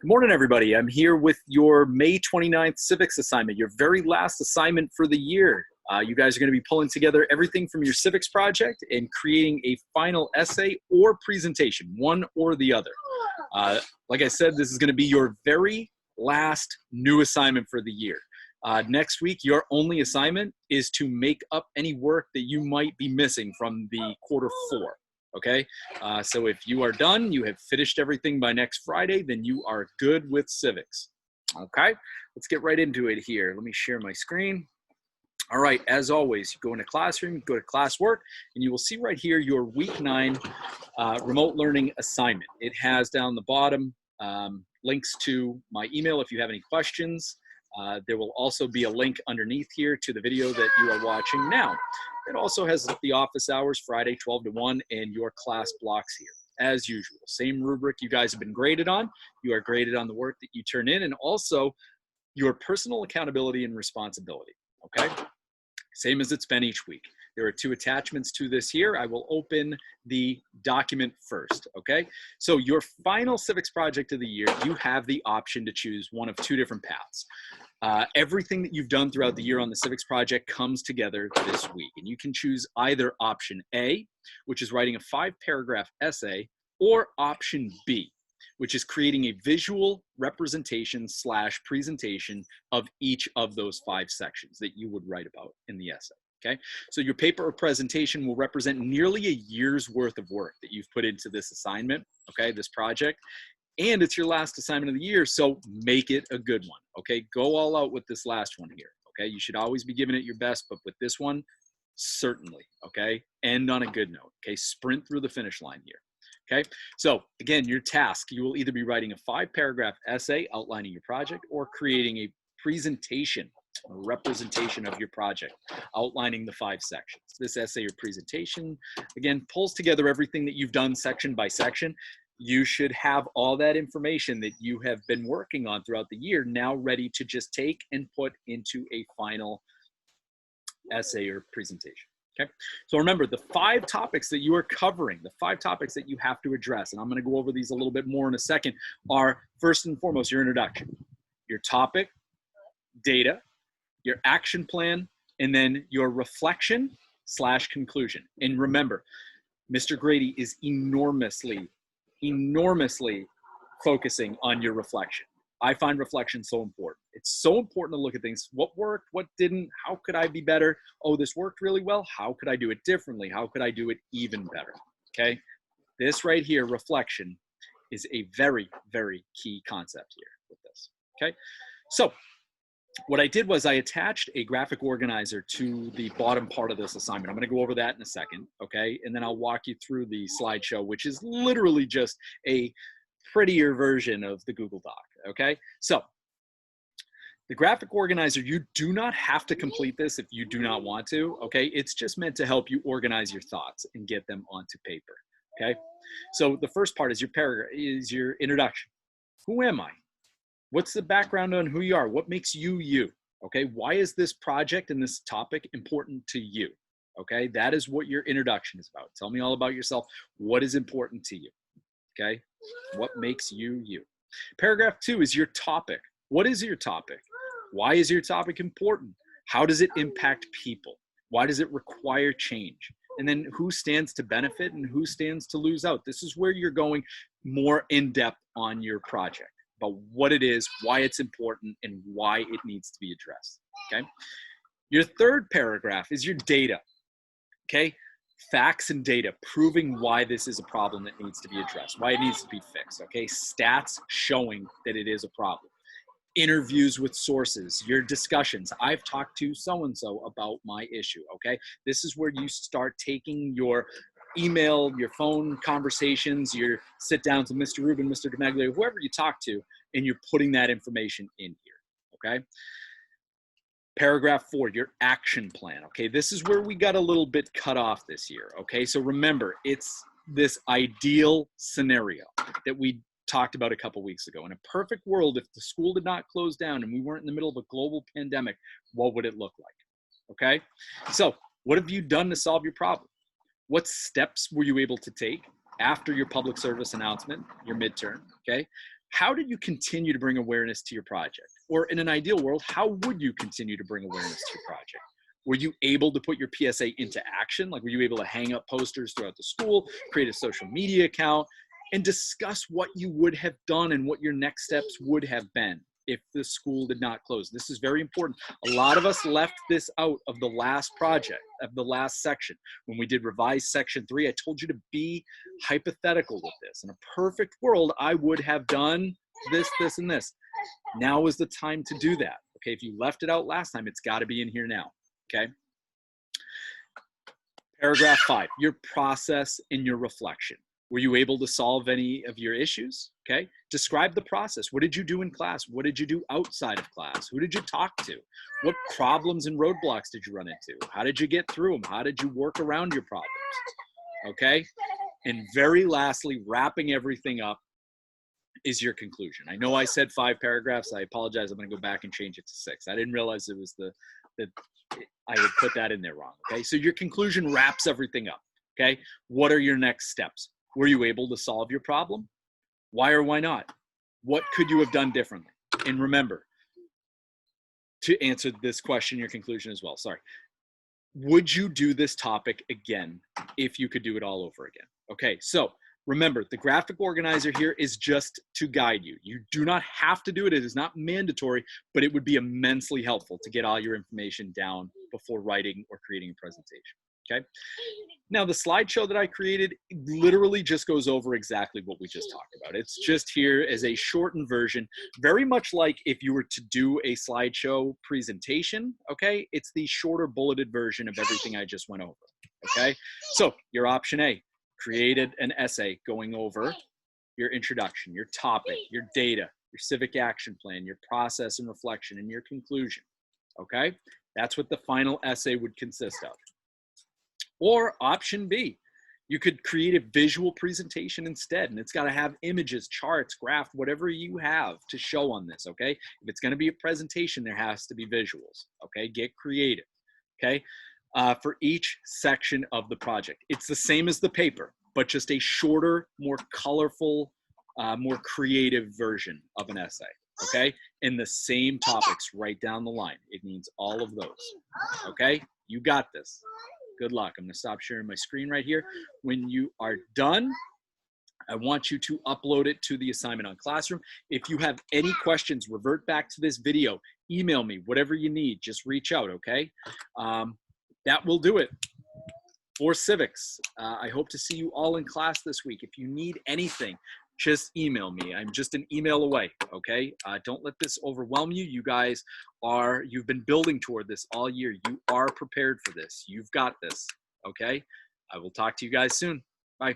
Good morning, everybody. I'm here with your May 29th Civics assignment, your very last assignment for the year. You guys are going to be pulling together everything from your Civics project and creating a final essay or presentation, one or the other. Like I said, this is going to be your very last new assignment for the year. Next week, your only assignment is to make up any work that you might be missing from the quarter four. Okay, so if you are done, you have finished everything by next Friday, then you are good with Civics. Okay, let's get right into it here. Let me share my screen. All right, as always, you go into Classroom, go to Classwork, and you will see right here your Week 9 remote learning assignment. It has down the bottom links to my email if you have any questions. There will also be a link underneath here to the video that you are watching now. It also has the office hours, Friday 12 to 1, and your class blocks here, as usual. Same rubric you guys have been graded on. You are graded on the work that you turn in, and also your personal accountability and responsibility, okay? Same as it's been each week. There are 2 attachments to this here. I will open the document first, okay? So your final Civics project of the year, you have the option to choose one of 2 different paths. Everything that you've done throughout the year on the Civics project comes together this week, and you can choose either option A, which is writing a 5-paragraph essay, or option B, which is creating a visual representation / presentation of each of those 5 sections that you would write about in the essay. Okay, so your paper or presentation will represent nearly a year's worth of work that you've put into this assignment, okay, this project, and it's your last assignment of the year, so make it a good one, okay? Go all out with this last one here, okay? You should always be giving it your best, but with this one, certainly, okay? End on a good note, okay? Sprint through the finish line here, okay? So again, your task, you will either be writing a 5-paragraph essay outlining your project or creating a presentation, a representation of your project, outlining the 5 sections. This essay or presentation, again, pulls together everything that you've done section by section. You should have all that information that you have been working on throughout the year now ready to just take and put into a final essay or presentation. Okay, so remember the 5 topics that you are covering, the 5 topics that you have to address, and I'm going to go over these a little bit more in a second, are first and foremost your introduction, your topic, data, your action plan, and then your reflection / conclusion. And remember, Mr. Grady is enormously focusing on your reflection. I find reflection so important. It's so important to look at things. What worked? What didn't? How could I be better? Oh, this worked really well. How could I do it differently? How could I do it even better? Okay. This right here, reflection, is a very, very key concept here with this. Okay. So what I did was I attached a graphic organizer to the bottom part of this assignment. I'm going to go over that in a second, okay? And then I'll walk you through the slideshow, which is literally just a prettier version of the Google Doc, okay? So the graphic organizer, you do not have to complete this if you do not want to, okay? It's just meant to help you organize your thoughts and get them onto paper, okay? So the first part is your paragraph, is your introduction. Who am I? What's the background on who you are? What makes you you? Okay, why is this project and this topic important to you? Okay, that is what your introduction is about. Tell me all about yourself. What is important to you? Okay, what makes you you? Paragraph 2 is your topic. What is your topic? Why is your topic important? How does it impact people? Why does it require change? And then who stands to benefit and who stands to lose out? This is where you're going more in depth on your project, about what it is, why it's important, and why it needs to be addressed, okay? Your third paragraph is your data, okay? Facts and data, proving why this is a problem that needs to be addressed, why it needs to be fixed, okay? Stats showing that it is a problem. Interviews with sources, your discussions. I've talked to so-and-so about my issue, okay? This is where you start taking your email, your phone conversations, your sit downs with Mr. Rubin, Mr. DeMaglio, whoever you talk to, and you're putting that information in here, okay? Paragraph 4, your action plan, okay? This is where we got a little bit cut off this year, okay? So remember, it's this ideal scenario that we talked about a couple weeks ago. In a perfect world, if the school did not close down and we weren't in the middle of a global pandemic, what would it look like, okay? So what have you done to solve your problem? What steps were you able to take after your public service announcement, your midterm, okay? how did you continue to bring awareness to your project? Or in an ideal world, how would you continue to bring awareness to your project? Were you able to put your PSA into action? Like, were you able to hang up posters throughout the school, create a social media account, and discuss what you would have done and what your next steps would have been if the school did not close? This is very important. A lot of us left this out of the last project, of the last section. When we did revise section 3, I told you to be hypothetical with this. In a perfect world, I would have done this, this, and this. Now is the time to do that. Okay, if you left it out last time, it's got to be in here now. Okay. Paragraph 5, your process and your reflection. Were you able to solve any of your issues? Okay. Describe the process. What did you do in class? What did you do outside of class? Who did you talk to? What problems and roadblocks did you run into? How did you get through them? How did you work around your problems? Okay. And very lastly, wrapping everything up is your conclusion. I know I said 5 paragraphs. I apologize. I'm going to go back and change it to 6. I didn't realize it was I would put that in there wrong. Okay. So your conclusion wraps everything up. Okay. What are your next steps? Were you able to solve your problem? Why or why not? What could you have done differently? And remember to answer this question, your conclusion as well. Sorry. Would you do this topic again if you could do it all over again? Okay. So remember, the graphic organizer here is just to guide you. You do not have to do it. It is not mandatory, but it would be immensely helpful to get all your information down before writing or creating a presentation. Okay. Now, the slideshow that I created literally just goes over exactly what we just talked about. It's just here as a shortened version, very much like if you were to do a slideshow presentation. Okay. It's the shorter bulleted version of everything I just went over. Okay. So your option A, created an essay going over your introduction, your topic, your data, your civic action plan, your process and reflection, and your conclusion. Okay. That's what the final essay would consist of. Or option B, you could create a visual presentation instead, and it's got to have images, charts, graphs, whatever you have to show on this, okay? If it's going to be a presentation, there has to be visuals, okay? Get creative, okay? For each section of the project. It's the same as the paper, but just a shorter, more colorful, more creative version of an essay, okay? And the same topics right down the line. It means all of those, okay? You got this. Good luck. I'm going to stop sharing my screen right here. When you are done, I want you to upload it to the assignment on Classroom. If you have any questions, revert back to this video, email me, whatever you need, just reach out, okay? That will do it for civics. I hope to see you all in class this week. If you need anything, just email me. I'm just an email away, okay? Don't let this overwhelm you. You guys you've been building toward this all year. You are prepared for this. You've got this, okay? I will talk to you guys soon. Bye.